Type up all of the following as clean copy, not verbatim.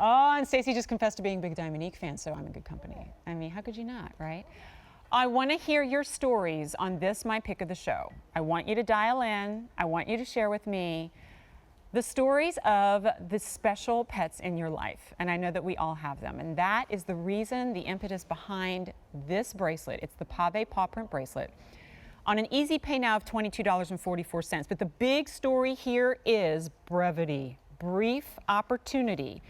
Oh, and Stacy just confessed to being a big Diamonique fan, so I'm in good company. I mean, how could you not, right? I want to hear your stories on this, my pick of the show. I want you to dial in. I want you to share with me the stories of the special pets in your life. And I know that we all have them. And that is the reason, the impetus behind this bracelet. It's the Pave Paw print bracelet on an easy pay now of $22.44. But the big story here is brevity, brief opportunity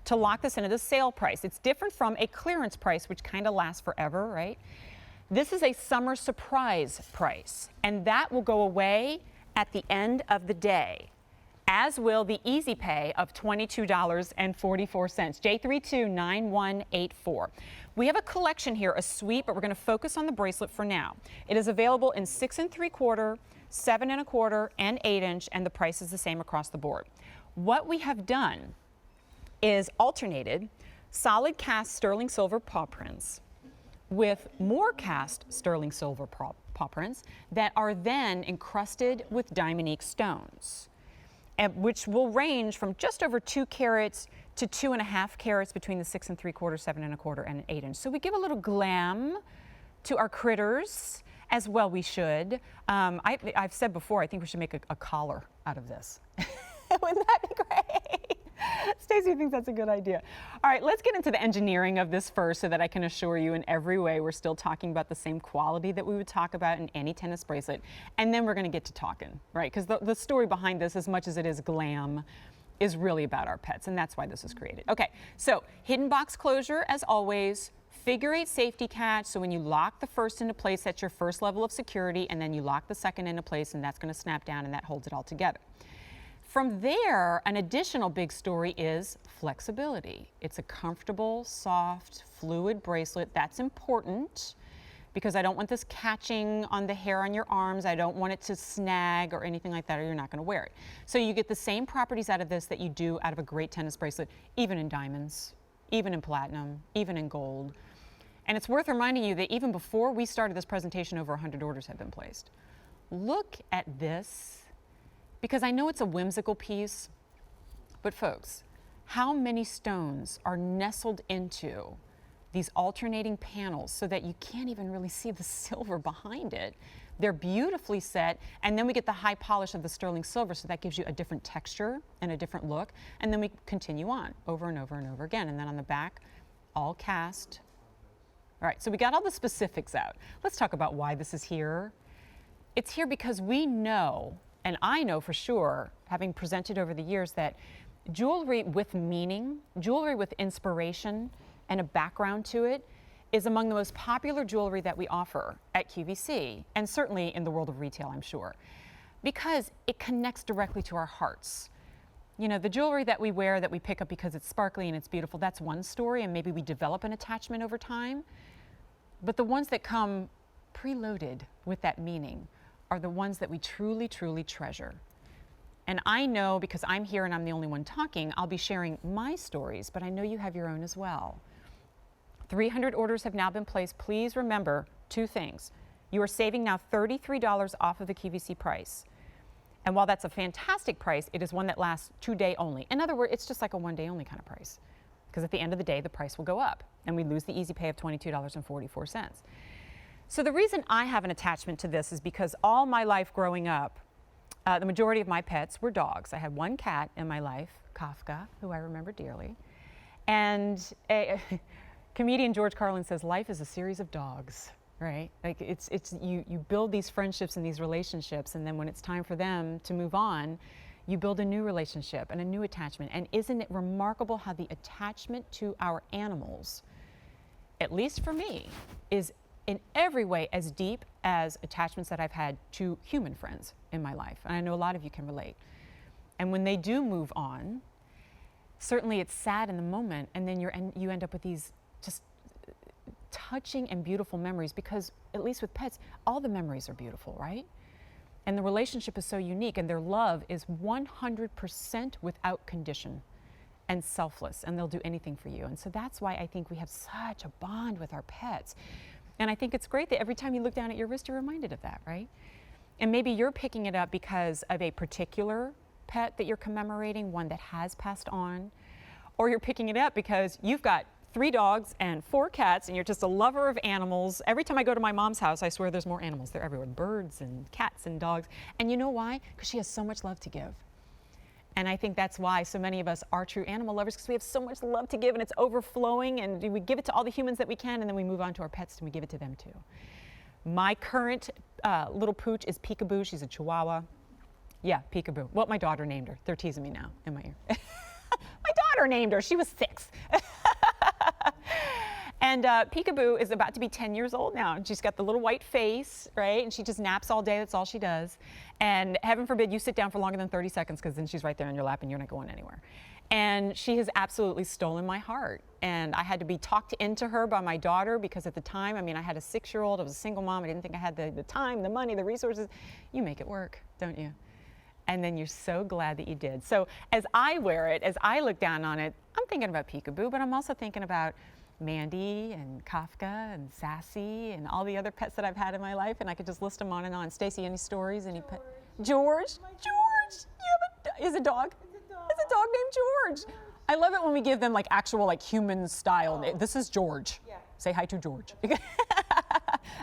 to lock this into the sale price. It's different from a clearance price, which kind of lasts forever, right? This is a summer surprise price, and that will go away at the end of the day, as will the easy pay of $22.44, J329184. We have a collection here, a suite, but we're going to focus on the bracelet for now. It is available in 6 3/4, 7 1/4, and 8-inch, and the price is the same across the board. What we have done is alternated solid cast sterling silver paw prints with more cast sterling silver paw prints that are then encrusted with Diamonique stones, which will range from just over 2 carats to 2.5 carats between the 6 3/4, 7 1/4, and 8-inch. So we give a little glam to our critters, as well we should. I've said before, I think we should make a collar out of this. Wouldn't that be great? Stacy thinks that's a good idea. All right, let's get into the engineering of this first so that I can assure you in every way we're still talking about the same quality that we would talk about in any tennis bracelet. And then we're going to get to talking, right? Because the story behind this, as much as it is glam, is really about our pets, and that's why this was created. Okay, so hidden box closure, as always. Figure 8 safety catch, so when you lock the first into place, that's your first level of security, and then you lock the second into place, and that's going to snap down, and that holds it all together. From there, an additional big story is flexibility. It's a comfortable, soft, fluid bracelet. That's important because I don't want this catching on the hair on your arms. I don't want it to snag or anything like that, or you're not going to wear it. So you get the same properties out of this that you do out of a great tennis bracelet, even in diamonds, even in platinum, even in gold. And it's worth reminding you that even before we started this presentation, over 100 orders have been placed. Look at this. Because I know it's a whimsical piece, but folks, how many stones are nestled into these alternating panels so that you can't even really see the silver behind it? They're beautifully set, and then we get the high polish of the sterling silver, so that gives you a different texture and a different look, and then we continue on over and over and over again. And then on the back, all cast. All right, so we got all the specifics out. Let's talk about why this is here. It's here because we know, and I know for sure, having presented over the years, that jewelry with meaning, jewelry with inspiration and a background to it is among the most popular jewelry that we offer at QVC, and certainly in the world of retail, I'm sure, because it connects directly to our hearts. You know, the jewelry that we wear, that we pick up because it's sparkly and it's beautiful, that's one story, and maybe we develop an attachment over time. But the ones that come preloaded with that meaning are the ones that we truly, truly treasure. And I know, because I'm here and I'm the only one talking, I'll be sharing my stories, but I know you have your own as well. 300 orders have now been placed. Please remember 2 things. You are saving now $33 off of the QVC price. And while that's a fantastic price, it is one that lasts 2-day only. In other words, it's just like a 1-day only kind of price. Because at the end of the day, the price will go up, and we lose the easy pay of $22.44. So the reason I have an attachment to this is because all my life growing up, the majority of my pets were dogs. I had one cat in my life, Kafka, who I remember dearly. And comedian George Carlin says, life is a series of dogs, right? Like you build these friendships and these relationships, and then when it's time for them to move on, you build a new relationship and a new attachment. And isn't it remarkable how the attachment to our animals, at least for me, is in every way as deep as attachments that I've had to human friends in my life. And I know a lot of you can relate. And when they do move on, certainly it's sad in the moment, and then you end up with these just touching and beautiful memories, because at least with pets, all the memories are beautiful, right? And the relationship is so unique, and their love is 100% without condition and selfless, and they'll do anything for you. And so that's why I think we have such a bond with our pets. And I think it's great that every time you look down at your wrist, you're reminded of that, right? And maybe you're picking it up because of a particular pet that you're commemorating, one that has passed on, or you're picking it up because you've got 3 dogs and 4 cats, and you're just a lover of animals. Every time I go to my mom's house, I swear there's more animals. They're everywhere, birds and cats and dogs. And you know why? Because she has so much love to give. And I think that's why so many of us are true animal lovers, because we have so much love to give and it's overflowing, and we give it to all the humans that we can, and then we move on to our pets and we give it to them too. My current little pooch is Peekaboo. She's a Chihuahua. Yeah, Peekaboo. Well, my daughter named her. They're teasing me now in my ear. My daughter named her. She was 6. And Peekaboo is about to be 10 years old now. And she's got the little white face, right? And she just naps all day. That's all she does. And heaven forbid you sit down for longer than 30 seconds, because then she's right there in your lap and you're not going anywhere. And she has absolutely stolen my heart. And I had to be talked into her by my daughter, because at the time, I mean, I had a 6-year-old. I was a single mom. I didn't think I had the time, the money, the resources. You make it work, don't you? And then you're so glad that you did. So as I wear it, as I look down on it, I'm thinking about Peekaboo, but I'm also thinking about Mandy and Kafka and Sassy and all the other pets that I've had in my life, and I could just list them on and on. Stacy, any stories? Any pet? George? George! You have is a dog? It's a dog named George. I love it when we give them like actual like human style. Oh. This is George. Yeah. Say hi to George.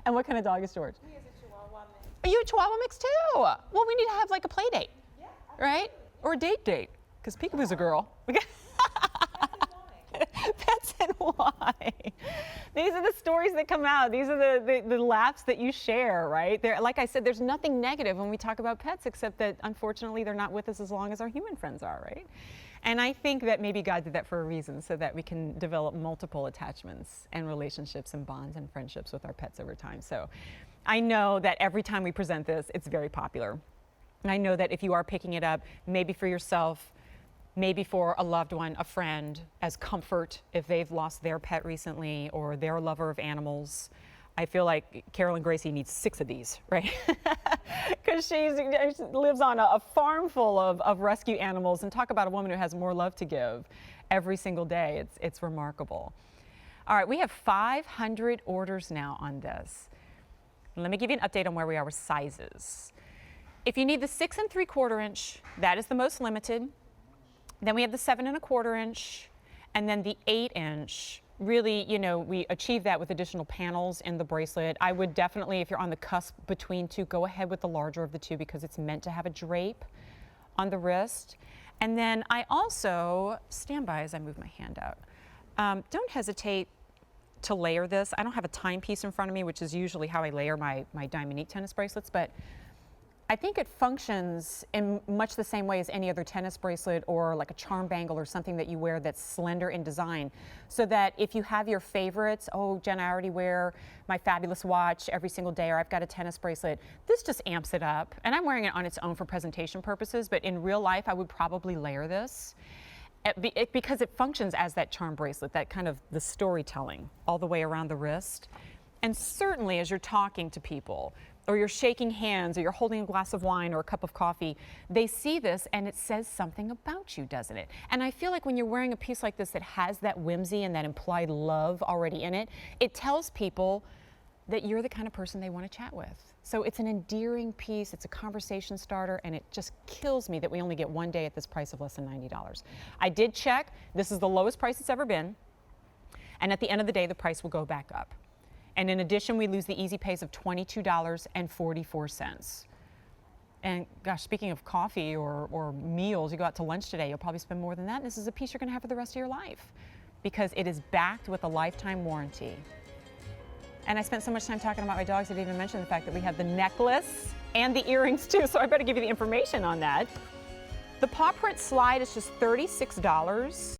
And what kind of dog is George? He is a Chihuahua mix. Are you a Chihuahua mix too? Well, we need to have like a play date. Yeah. Right? Or a date, because Peekaboo's a girl. Pets and why. These are the stories that come out. These are the laughs that you share, right? Like I said, there's nothing negative when we talk about pets, except that unfortunately they're not with us as long as our human friends are, right? And I think that maybe God did that for a reason, so that we can develop multiple attachments and relationships and bonds and friendships with our pets over time. So I know that every time we present this, it's very popular. And I know that if you are picking it up, maybe for yourself, maybe for a loved one, a friend, as comfort if they've lost their pet recently or they're a lover of animals. I feel like Carolyn Gracie needs 6 of these, right? Because she lives on a farm full of rescue animals, and talk about a woman who has more love to give every single day. It's remarkable. All right, we have 500 orders now on this. Let me give you an update on where we are with sizes. If you need the 6 3/4 inch, that is the most limited. Then we have the 7 1/4 inch, and then the 8 inch. Really, you know, we achieve that with additional panels in the bracelet. I would definitely, if you're on the cusp between 2, go ahead with the larger of the 2, because it's meant to have a drape on the wrist. And then I also, stand by as I move my hand out. Don't hesitate to layer this. I don't have a timepiece in front of me, which is usually how I layer my Diamonique tennis bracelets, but I think it functions in much the same way as any other tennis bracelet or like a charm bangle or something that you wear that's slender in design, so that if you have your favorites, oh, Jen, I already wear my fabulous watch every single day, or I've got a tennis bracelet, this just amps it up. And I'm wearing it on its own for presentation purposes, but in real life, I would probably layer this because it functions as that charm bracelet, that kind of the storytelling all the way around the wrist. And certainly as you're talking to people, or you're shaking hands, or you're holding a glass of wine or a cup of coffee, they see this and it says something about you, doesn't it? And I feel like when you're wearing a piece like this that has that whimsy and that implied love already in it, it tells people that you're the kind of person they want to chat with. So it's an endearing piece, it's a conversation starter, and it just kills me that we only get one day at this price of less than $90. I did check, this is the lowest price it's ever been, and at the end of the day, the price will go back up. And in addition, we lose the easy pays of $22.44. And gosh, speaking of coffee or meals, you go out to lunch today, you'll probably spend more than that. And this is a piece you're gonna have for the rest of your life, because it is backed with a lifetime warranty. And I spent so much time talking about my dogs, I didn't even mention the fact that we have the necklace and the earrings too, so I better give you the information on that. The paw print slide is just $36.